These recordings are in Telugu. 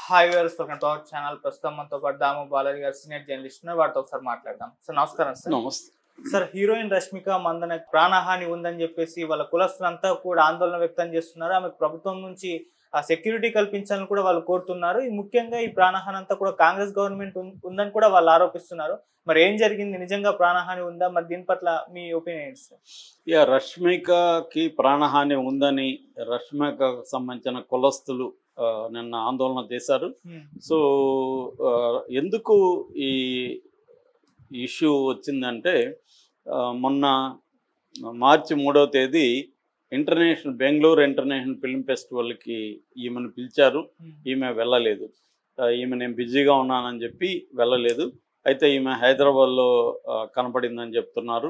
Hi viewers, welcome to our channel. ప్రస్తుతం మనతో పాటు దాము బాలాజీ గారు సీనియర్ జర్నలిస్ట్ ఉన్నారు. వాటితో ఒకసారి మాట్లాడదాం. సార్ నమస్కారం. సార్ నమస్తే సార్, హీరోయిన్ రష్మిక మందన ప్రాణహాని ఉందని చెప్పేసి వాళ్ళ కులస్తులంతా కూడా ఆందోళన వ్యక్తం చేస్తున్నారు. ఆమెకు ప్రభుత్వం నుంచి సెక్యూరిటీ కల్పించాలని కూడా వాళ్ళు కోరుతున్నారు. ముఖ్యంగా ఈ ప్రాణహాని అంతా కూడా కాంగ్రెస్ గవర్నమెంట్ ఉందని కూడా వాళ్ళు ఆరోపిస్తున్నారు. మరి ఏం జరిగింది? నిజంగా ప్రాణహాని ఉందా? మరి దీని పట్ల మీ ఒపీనియన్ సార్? రష్మికకి ప్రాణహాని ఉందని రష్మికకు సంబంధించిన కులస్తులు నిన్న ఆందోళన చేశారు. సో ఎందుకు ఈ ఇష్యూ వచ్చిందంటే, మొన్న మార్చి 3వ తేదీ బెంగళూరు ఇంటర్నేషనల్ ఫిల్మ్ ఫెస్టివల్కి ఈమెను పిలిచారు. ఈమె వెళ్ళలేదు. ఈమె నేను బిజీగా ఉన్నానని చెప్పి వెళ్ళలేదు. అయితే ఈమె హైదరాబాద్లో కనపడిందని చెప్తున్నారు.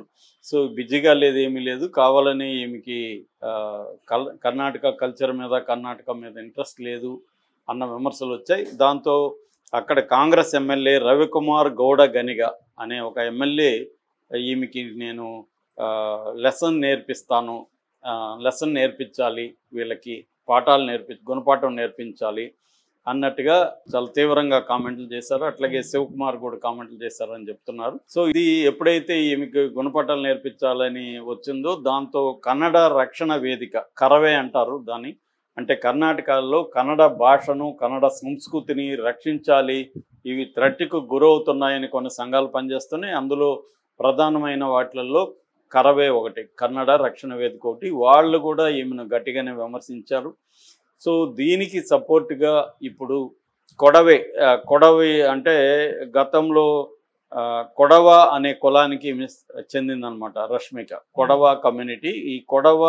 సో బిజీగా లేదు, ఏమీ లేదు, కావాలని ఈమెకి కర్ణాటక కల్చర్ మీద, కర్ణాటక మీద ఇంట్రెస్ట్ లేదు అన్న విమర్శలు వచ్చాయి. దాంతో అక్కడ కాంగ్రెస్ ఎమ్మెల్యే రవికుమార్ గౌడ గనిగ అనే ఒక ఎమ్మెల్యే ఈమెకి నేను లెసన్ నేర్పించాలి, వీళ్ళకి గుణపాఠం నేర్పించాలి అన్నట్టుగా చాలా తీవ్రంగా కామెంట్లు చేశారు. అట్లాగే శివకుమార్ కూడా కామెంట్లు చేశారని చెప్తున్నారు. సో ఇది ఎప్పుడైతే ఈమెకి గుణపాఠాలు నేర్పించాలని వచ్చిందో, దాంతో కన్నడ రక్షణ వేదిక, కరవే అంటారు దాన్ని, అంటే కర్ణాటకలో కన్నడ భాషను, కన్నడ సంస్కృతిని రక్షించాలి, ఇవి థ్రెట్కు గురవుతున్నాయని కొన్ని సంఘాలు పనిచేస్తున్నాయి. అందులో ప్రధానమైన వాటిల్లో కరవే ఒకటి, కన్నడ రక్షణ వేదిక ఒకటి. వాళ్ళు కూడా ఈమెను గట్టిగానే విమర్శించారు. సో దీనికి సపోర్ట్గా ఇప్పుడు కొడవి అంటే గతంలో కొడవ అనే కులానికి చెందిందనమాట రష్మిక. కొడవ కమ్యూనిటీ, ఈ కొడవ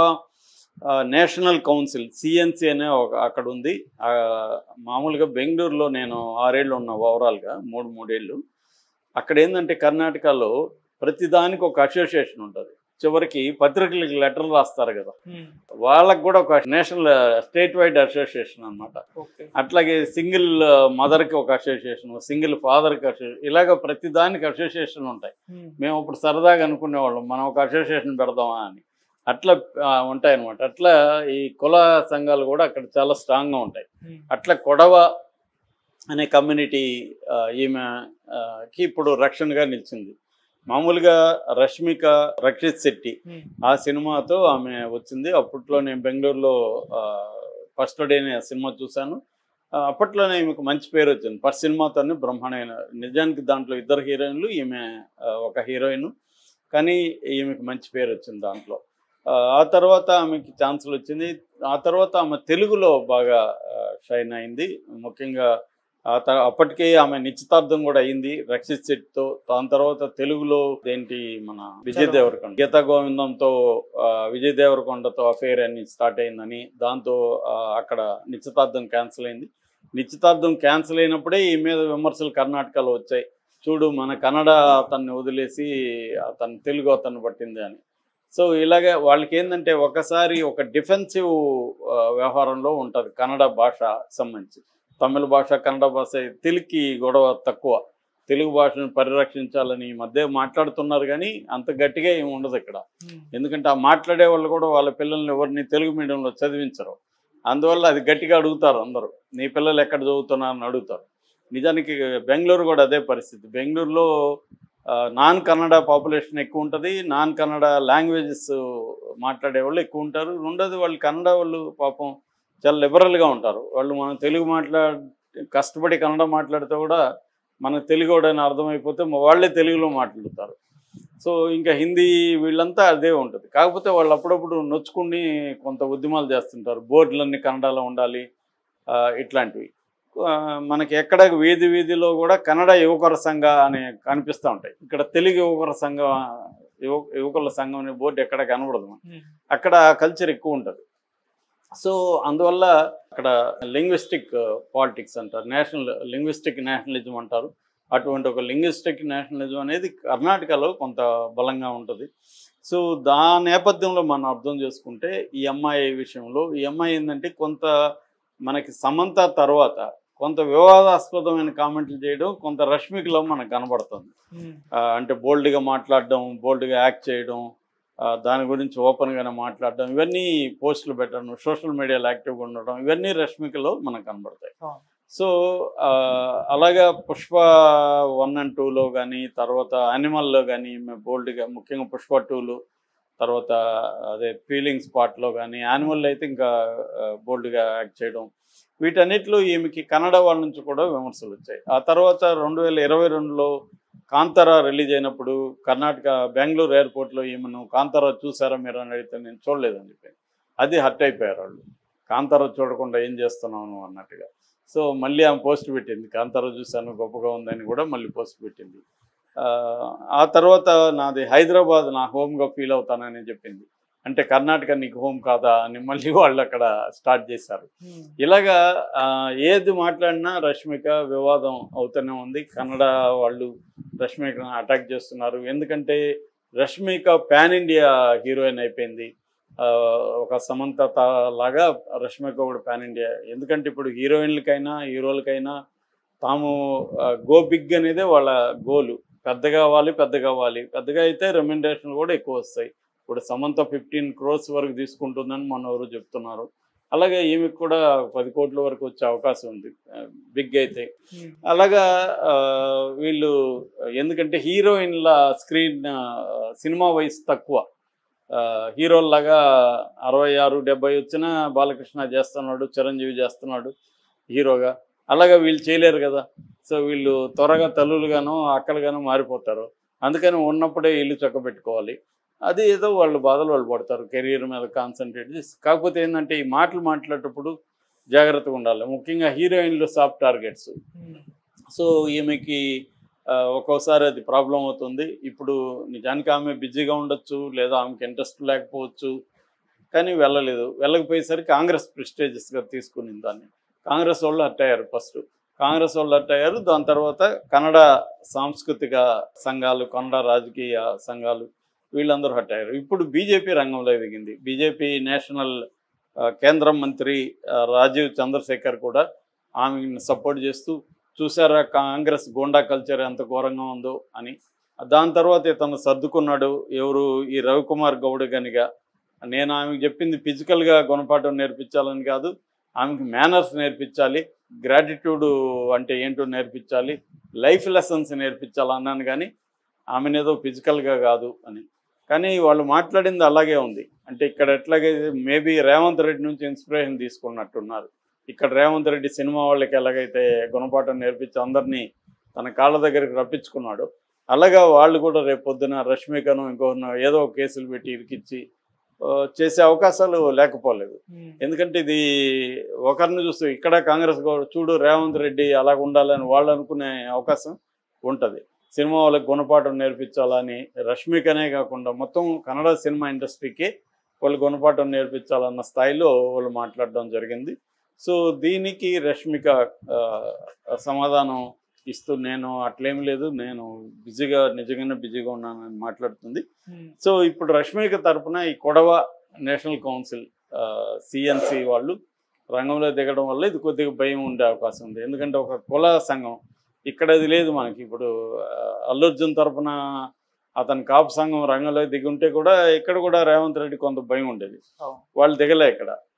నేషనల్ కౌన్సిల్ సిఎన్సి అనే అక్కడ ఉంది. మామూలుగా బెంగళూరులో నేను 6 ఏళ్ళు ఉన్నా, ఓవరాల్గా 3 ఏళ్ళు. అక్కడ ఏంటంటే కర్ణాటకలో ప్రతిదానికి ఒక అసోసియేషన్ ఉంటుంది. చివరికి పత్రికలకి లెటర్లు రాస్తారు కదా, వాళ్ళకు కూడా ఒక స్టేట్ వైడ్ అసోసియేషన్ అనమాట. అట్లాగే సింగిల్ మదర్కి ఒక అసోసియేషన్, సింగిల్ ఫాదర్కి అసోసియేషన్, ఇలాగ ప్రతి దానికి అసోసియేషన్ ఉంటాయి. మేము ఇప్పుడు సరదాగా అనుకునేవాళ్ళం మనం ఒక అసోసియేషన్ పెడదామా అని. అట్లా ఉంటాయన్నమాట. అట్లా ఈ కుల సంఘాలు కూడా అక్కడ చాలా స్ట్రాంగ్గా ఉంటాయి. అట్లా కొడవ అనే కమ్యూనిటీ ఈమెకి ఇప్పుడు రక్షణగా నిలిచింది. మామూలుగా రష్మిక రక్షిత్ శెట్టి ఆ సినిమాతో ఆమె వచ్చింది. అప్పట్లో నేను బెంగళూరులో ఫస్ట్ డేనే ఆ సినిమా చూశాను. అప్పట్లోనే ఈమెకు మంచి పేరు వచ్చింది. ఫస్ట్ సినిమాతోనే బ్రహ్మాండమైన, నిజానికి దాంట్లో 2 హీరోయిన్లు, ఈమె ఒక హీరోయిన్, కానీ ఈమెకు మంచి పేరు వచ్చింది దాంట్లో. ఆ తర్వాత ఆమెకి ఛాన్సులు వచ్చింది. ఆ తర్వాత ఆమె తెలుగులో బాగా షైన్ అయింది. ముఖ్యంగా అప్పటికే ఆమె నిశ్చితార్థం కూడా అయింది రక్షిత్ శెట్టితో. దాని తర్వాత తెలుగులో మన విజయ్ దేవరకొండ, గీతా గోవిందంతో విజయ్ దేవరకొండతో అఫేర్ అని స్టార్ట్ అయిందని, దాంతో అక్కడ నిశ్చితార్థం క్యాన్సిల్ అయింది. నిశ్చితార్థం క్యాన్సిల్ అయినప్పుడే ఈ మీద విమర్శలు కర్ణాటకలో వచ్చాయి. చూడు, మన కన్నడ అతన్ని వదిలేసి తెలుగు అతన్ని పట్టింది అని. సో ఇలాగే వాళ్ళకి ఏంటంటే ఒకసారి ఒక డిఫెన్సివ్ వ్యవహారంలో ఉంటుంది కన్నడ భాష సంబంధించి. తమిళ భాష, కన్నడ భాష, తెలుగుకి గొడవ తక్కువ. తెలుగు భాషను పరిరక్షించాలని ఈ మధ్య మాట్లాడుతున్నారు, కానీ అంత గట్టిగా ఏమి ఉండదు ఇక్కడ. ఎందుకంటే ఆ మాట్లాడే వాళ్ళు కూడా వాళ్ళ పిల్లల్ని ఎవరిని తెలుగు మీడియంలో చదివించరు. అందువల్ల అది గట్టిగా అడుగుతారు అందరూ, నీ పిల్లలు ఎక్కడ చదువుతున్నారని అడుగుతారు. నిజానికి బెంగళూరు కూడా అదే పరిస్థితి. బెంగళూరులో నాన్ కన్నడ పాపులేషన్ ఎక్కువ ఉంటుంది, నాన్ కన్నడ లాంగ్వేజెస్ మాట్లాడే వాళ్ళు ఎక్కువ ఉంటారు. రెండోది వాళ్ళు కన్నడ వాళ్ళు పాపం చాలా లిబరల్గా ఉంటారు. వాళ్ళు మనం తెలుగు కష్టపడి కన్నడ మాట్లాడితే కూడా మనకు తెలుగు అని అర్థమైపోతే వాళ్ళే తెలుగులో మాట్లాడతారు. సో ఇంకా హిందీ వీళ్ళంతా అదే ఉంటుంది. కాకపోతే వాళ్ళు అప్పుడప్పుడు నొచ్చుకుని కొంత ఉద్యమాలు చేస్తుంటారు, బోర్డులన్నీ కన్నడలో ఉండాలి ఇట్లాంటివి. మనకి ఎక్కడ వీధిలో కూడా కన్నడ యువకుల సంఘ అని కనిపిస్తూ ఉంటాయి. ఇక్కడ తెలుగు యువకుల సంఘం అనే బోర్డు ఎక్కడ కనబడదు. అక్కడ కల్చర్ ఎక్కువ ఉంటుంది. సో అందువల్ల అక్కడ లింగ్విస్టిక్ పాలిటిక్స్ అంటారు, లింగ్విస్టిక్ నేషనలిజం అంటారు. అటువంటి ఒక లింగ్విస్టిక్ నేషనలిజం అనేది కర్ణాటకలో కొంత బలంగా ఉంటుంది. సో నేపథ్యంలో మనం అర్థం చేసుకుంటే ఈ అమ్మాయి విషయంలో, ఈ అమ్మాయి ఏంటంటే కొంత మనకి సమంత తర్వాత కొంత వివాదాస్పదమైన కామెంట్లు చేయడం కొంత రష్మికలో మనకు కనబడుతుంది. అంటే బోల్డ్గా మాట్లాడడం, బోల్డ్గా యాక్ట్ చేయడం, దాని గురించి ఓపెన్గానే మాట్లాడడం, ఇవన్నీ పోస్టులు పెట్టడం, సోషల్ మీడియాలో యాక్టివ్గా ఉండడం, ఇవన్నీ రష్మికలో మనకు కనబడతాయి. సో అలాగా పుష్ప 1 and 2లో కానీ, తర్వాత యానిమల్లో కానీ బోల్డ్గా, ముఖ్యంగా పుష్ప 2లో, తర్వాత అదే ఫీలింగ్స్ పార్ట్లో కానీ, యానిమల్ అయితే ఇంకా బోల్డ్గా యాక్ట్ చేయడం, వీటన్నిటిలో ఈమెకి కన్నడ వాళ్ళ నుంచి కూడా విమర్శలు వచ్చాయి. ఆ తర్వాత 2022లో కాంతారా రిలీజ్ అయినప్పుడు కర్ణాటక బెంగళూరు ఎయిర్పోర్ట్లో ఈమెను కాంతారా చూసారా మీరు అని అడిగితే నేను చూడలేదని చెప్పి అది హర్ట్ అయిపోయారు వాళ్ళు. కాంతారా చూడకుండా ఏం చేస్తున్నాను అన్నట్టుగా. సో మళ్ళీ ఆమె పోస్ట్ పెట్టింది, కాంతారా చూశాను గొప్పగా ఉందని కూడా మళ్ళీ పోస్ట్ పెట్టింది. ఆ తర్వాత నాది హైదరాబాద్ నా హోమ్గా ఫీల్ అవుతానని చెప్పింది. అంటే కర్ణాటక నీకు హోమ్ కాదా అని మళ్ళీ వాళ్ళు అక్కడ స్టార్ట్ చేశారు. ఇలాగా ఏది మాట్లాడినా రష్మిక వివాదం అవుతూనే ఉంది. కన్నడ వాళ్ళు రష్మికను అటాక్ చేస్తున్నారు. ఎందుకంటే రష్మిక పాన్ ఇండియా హీరోయిన్ అయిపోయింది. ఒక సమంత లాగా రష్మిక కూడా పాన్ ఇండియా. ఎందుకంటే ఇప్పుడు హీరోయిన్లకైనా హీరోలకైనా తాము గో బిగ్ అనేదే వాళ్ళ గోలు. పెద్దగా అవ్వాలి, పెద్దగా అవ్వాలి. పెద్దగా అయితే రెమ్యునరేషన్లు కూడా ఎక్కువ వస్తాయి. ఇప్పుడు సమంత 15 crores వరకు తీసుకుంటుందని మన ఎవరు చెప్తున్నారు. అలాగే ఈమెకు కూడా 10 కోట్ల వరకు వచ్చే అవకాశం ఉంది బిగ్ అయితే. అలాగా వీళ్ళు ఎందుకంటే హీరోయిన్ల స్క్రీన్ సినిమా వయసు తక్కువ. హీరోల్లాగా 66-70 వచ్చినా బాలకృష్ణ చేస్తున్నాడు, చిరంజీవి చేస్తున్నాడు హీరోగా. అలాగా వీళ్ళు చేయలేరు కదా. సో వీళ్ళు త్వరగా తల్లులుగాను అక్కలుగాను మారిపోతారు. అందుకని ఉన్నప్పుడే ఇల్లు చక్కబెట్టుకోవాలి. అది ఏదో వాళ్ళు బాధలు వాళ్ళు పడతారు, కెరీర్ మీద కాన్సన్ట్రేట్ చేసి. కాకపోతే ఏంటంటే ఈ మాటలు మాట్లాడేటప్పుడు జాగ్రత్తగా ఉండాలి. ముఖ్యంగా హీరోయిన్లు సాఫ్ట్ టార్గెట్స్. సో ఈమెకి ఒక్కోసారి అది ప్రాబ్లం అవుతుంది. ఇప్పుడు నిజానికి ఆమె బిజీగా ఉండొచ్చు, లేదా ఆమెకి ఇంట్రెస్ట్ లేకపోవచ్చు, కానీ వెళ్ళలేదు. వెళ్ళకపోయేసరికి కాంగ్రెస్ ప్రెస్టేజియస్గా తీసుకునింది దాన్ని. కాంగ్రెస్ వాళ్ళు హర్ట్ అయ్యారు. ఫస్ట్ కాంగ్రెస్ వాళ్ళు హర్ట్ అయ్యారు. దాని తర్వాత కన్నడ సాంస్కృతిక సంఘాలు, కన్నడ రాజకీయ సంఘాలు వీళ్ళందరూ హర్ట్ అయ్యారు. ఇప్పుడు బీజేపీ రంగంలో దిగింది. బీజేపీ నేషనల్ కేంద్ర మంత్రి రాజీవ్ చంద్రశేఖర్ కూడా ఆమెను సపోర్ట్ చేస్తూ, చూసారా కాంగ్రెస్ గోండా కల్చర్ ఎంత ఘోరంగా ఉందో అని. దాని తర్వాత ఇతను సర్దుకున్నాడు. ఎవరు ఈ రవికుమార్ గౌడ్ గనిగా. నేను ఆమెకు చెప్పింది ఫిజికల్గా గుణపాఠం నేర్పించాలని కాదు, ఆమెకి మేనర్స్ నేర్పించాలి, గ్రాటిట్యూడ్ అంటే ఏంటో నేర్పించాలి, లైఫ్ లెసన్స్ నేర్పించాలన్నాను, కానీ ఆమెనేదో ఫిజికల్గా కాదు అని. కానీ వాళ్ళు మాట్లాడింది అలాగే ఉంది. అంటే ఇక్కడ ఎట్లాగైతే మేబీ రేవంత్ రెడ్డి నుంచి ఇన్స్పిరేషన్ తీసుకున్నట్టున్నారు. ఇక్కడ రేవంత్ రెడ్డి సినిమా వాళ్ళకి ఎలాగైతే గుణపాఠం నేర్పించి అందరినీ తన కాళ్ళ దగ్గరికి రప్పించుకున్నాడు, అలాగా వాళ్ళు కూడా రేపు పొద్దున రష్మికను ఇంకొకరినో ఏదో ఒక కేసులు పెట్టి ఇరికిచ్చి చేసే అవకాశాలు లేకపోలేదు. ఎందుకంటే ఇది ఒకరిని చూస్తూ ఇక్కడ కాంగ్రెస్ చూడు రేవంత్ రెడ్డి అలాగ ఉండాలని వాళ్ళు అనుకునే అవకాశం ఉంటుంది. సినిమా వాళ్ళకి గుణపాఠం నేర్పించాలని రష్మికనే కాకుండా మొత్తం కన్నడ సినిమా ఇండస్ట్రీకి వాళ్ళు గుణపాఠం నేర్పించాలన్న స్థాయిలో వాళ్ళు మాట్లాడడం జరిగింది. సో దీనికి రష్మిక సమాధానం ఇస్తూ నేను అట్లేం లేదు, నేను నిజంగానే బిజీగా ఉన్నానని మాట్లాడుతుంది. సో ఇప్పుడు రష్మిక తరఫున ఈ కొడవ నేషనల్ కౌన్సిల్ సిఎన్సి వాళ్ళు రంగంలో దిగడం వల్ల ఇది కొద్దిగా భయం ఉండే అవకాశం ఉంది. ఎందుకంటే ఒక కుల సంఘం ఇక్కడ అది లేదు మనకి. ఇప్పుడు అల్లు అర్జున్ తరఫున అతని కాపు సంఘం రంగంలో దిగి ఉంటే కూడా ఇక్కడ కూడా రేవంత్ రెడ్డి కొంత భయం ఉండేది. వాళ్ళు దిగలే ఇక్కడ.